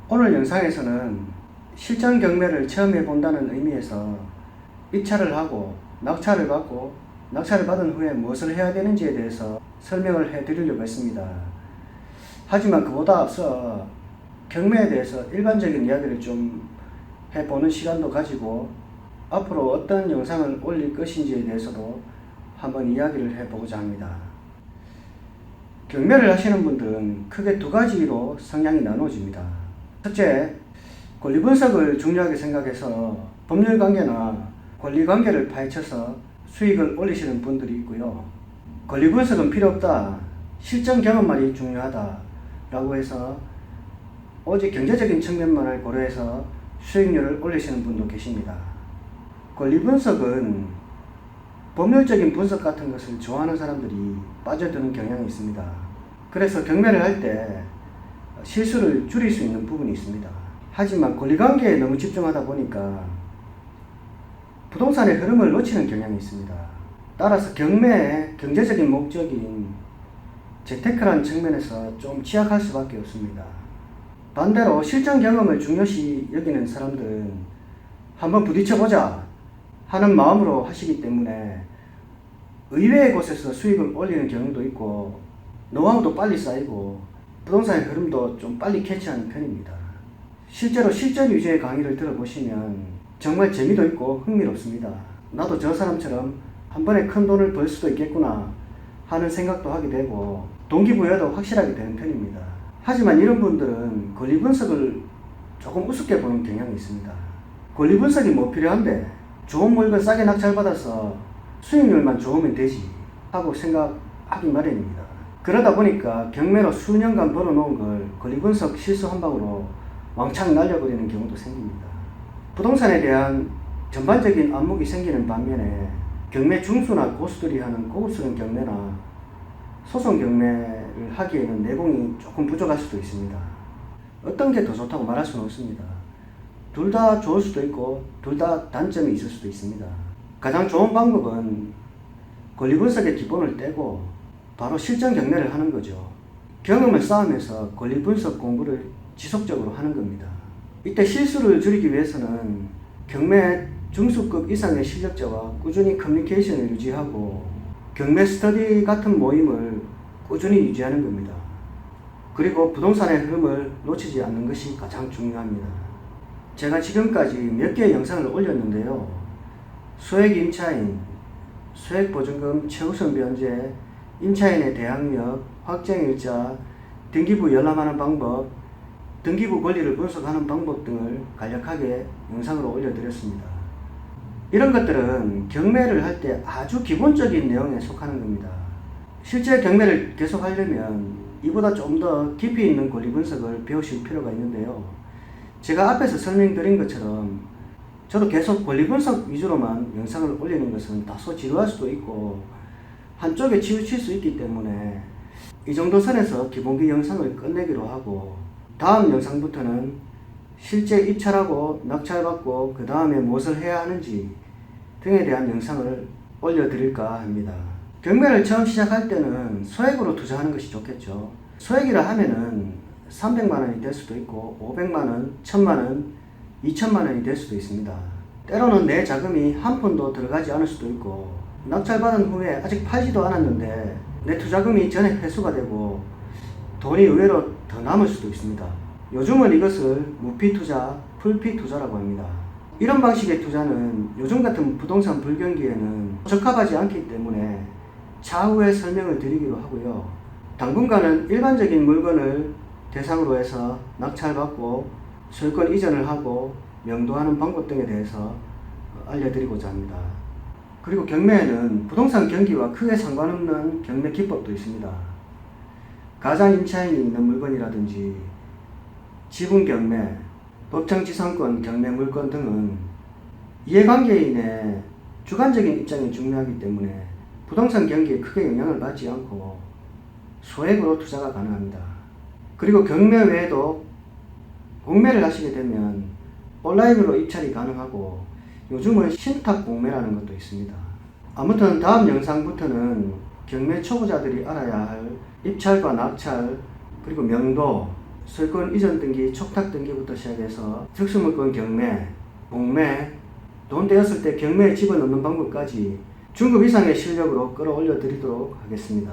오늘 영상에서는 실전 경매를 처음 해본다는 의미에서 입찰을 하고 낙찰을 받고 낙찰을 받은 후에 무엇을 해야 되는지에 대해서 설명을 해 드리려고 했습니다. 하지만 그보다 앞서 경매에 대해서 일반적인 이야기를 좀 해보는 시간도 가지고 앞으로 어떤 영상을 올릴 것인지에 대해서도 한번 이야기를 해보고자 합니다. 경매를 하시는 분들은 크게 두 가지로 성향이 나눠집니다. 첫째, 권리 분석을 중요하게 생각해서 법률 관계나 권리 관계를 파헤쳐서 수익을 올리시는 분들이 있고요. 권리 분석은 필요 없다, 실전 경험만이 중요하다 라고 해서 오직 경제적인 측면만을 고려해서 수익률을 올리시는 분도 계십니다. 권리 분석은 법률적인 분석 같은 것을 좋아하는 사람들이 빠져드는 경향이 있습니다. 그래서 경매를 할 때 실수를 줄일 수 있는 부분이 있습니다. 하지만 권리관계에 너무 집중하다 보니까 부동산의 흐름을 놓치는 경향이 있습니다. 따라서 경매의 경제적인 목적인 재테크라는 측면에서 좀 취약할 수밖에 없습니다. 반대로 실전 경험을 중요시 여기는 사람들은 한번 부딪혀보자 하는 마음으로 하시기 때문에 의외의 곳에서 수익을 올리는 경우도 있고 노하우도 빨리 쌓이고 부동산의 흐름도 좀 빨리 캐치하는 편입니다. 실제로 실전 위주의 강의를 들어보시면 정말 재미도 있고 흥미롭습니다. 나도 저 사람처럼 한 번에 큰 돈을 벌 수도 있겠구나 하는 생각도 하게 되고 동기부여도 확실하게 되는 편입니다. 하지만 이런 분들은 권리 분석을 조금 우습게 보는 경향이 있습니다. 권리 분석이 뭐 필요한데 좋은 물건 싸게 낙찰받아서 수익률만 좋으면 되지 하고 생각하기 마련입니다. 그러다 보니까 경매로 수년간 벌어놓은 걸 권리 분석 실수 한 방으로 왕창 날려버리는 경우도 생깁니다. 부동산에 대한 전반적인 안목이 생기는 반면에 경매 중수나 고수들이 하는 고급스러운 경매나 소송 경매를 하기에는 내공이 조금 부족할 수도 있습니다. 어떤 게 더 좋다고 말할 수는 없습니다. 둘 다 좋을 수도 있고 둘 다 단점이 있을 수도 있습니다. 가장 좋은 방법은 권리 분석의 기본을 떼고 바로 실전 경매를 하는 거죠. 경험을 쌓으면서 권리 분석 공부를 지속적으로 하는 겁니다. 이때 실수를 줄이기 위해서는 경매 중수급 이상의 실력자와 꾸준히 커뮤니케이션을 유지하고 경매 스터디 같은 모임을 꾸준히 유지하는 겁니다. 그리고 부동산의 흐름을 놓치지 않는 것이 가장 중요합니다. 제가 지금까지 몇 개의 영상을 올렸는데요. 소액 임차인, 소액보증금 최우선 변제, 임차인의 대항력, 확정일자, 등기부 열람하는 방법, 등기부 권리를 분석하는 방법 등을 간략하게 영상으로 올려드렸습니다. 이런 것들은 경매를 할 때 아주 기본적인 내용에 속하는 겁니다. 실제 경매를 계속 하려면 이보다 좀 더 깊이 있는 권리 분석을 배우실 필요가 있는데요. 제가 앞에서 설명드린 것처럼 저도 계속 권리 분석 위주로만 영상을 올리는 것은 다소 지루할 수도 있고 한쪽에 치우칠 수 있기 때문에 이 정도 선에서 기본기 영상을 끝내기로 하고 다음 영상부터는 실제 입찰하고 낙찰받고 그 다음에 무엇을 해야 하는지 등에 대한 영상을 올려드릴까 합니다. 경매를 처음 시작할 때는 소액으로 투자하는 것이 좋겠죠. 소액이라 하면은 300만원이 될 수도 있고 500만원, 1000만원, 2000만원이 될 수도 있습니다. 때로는 내 자금이 한 푼도 들어가지 않을 수도 있고 낙찰받은 후에 아직 팔지도 않았는데 내 투자금이 전액 회수가 되고 돈이 의외로 더 남을 수도 있습니다. 요즘은 이것을 무피 투자, 풀피 투자라고 합니다. 이런 방식의 투자는 요즘 같은 부동산 불경기에는 적합하지 않기 때문에 차후에 설명을 드리기로 하고요. 당분간은 일반적인 물건을 대상으로 해서 낙찰받고 소유권 이전을 하고 명도하는 방법 등에 대해서 알려드리고자 합니다. 그리고 경매에는 부동산 경기와 크게 상관없는 경매 기법도 있습니다. 가장 임차인이 있는 물건이라든지 지분 경매, 법정지상권 경매 물건 등은 이해관계인의 주관적인 입장이 중요하기 때문에 부동산 경기에 크게 영향을 받지 않고 소액으로 투자가 가능합니다. 그리고 경매 외에도 공매를 하시게 되면 온라인으로 입찰이 가능하고 요즘은 신탁 공매라는 것도 있습니다. 아무튼 다음 영상부터는 경매 초보자들이 알아야 할 입찰과 낙찰, 그리고 명도, 소유권 이전 등기, 촉탁 등기부터 시작해서 특수물권 경매, 공매, 돈 되었을 때 경매에 집어넣는 방법까지 중급 이상의 실력으로 끌어올려 드리도록 하겠습니다.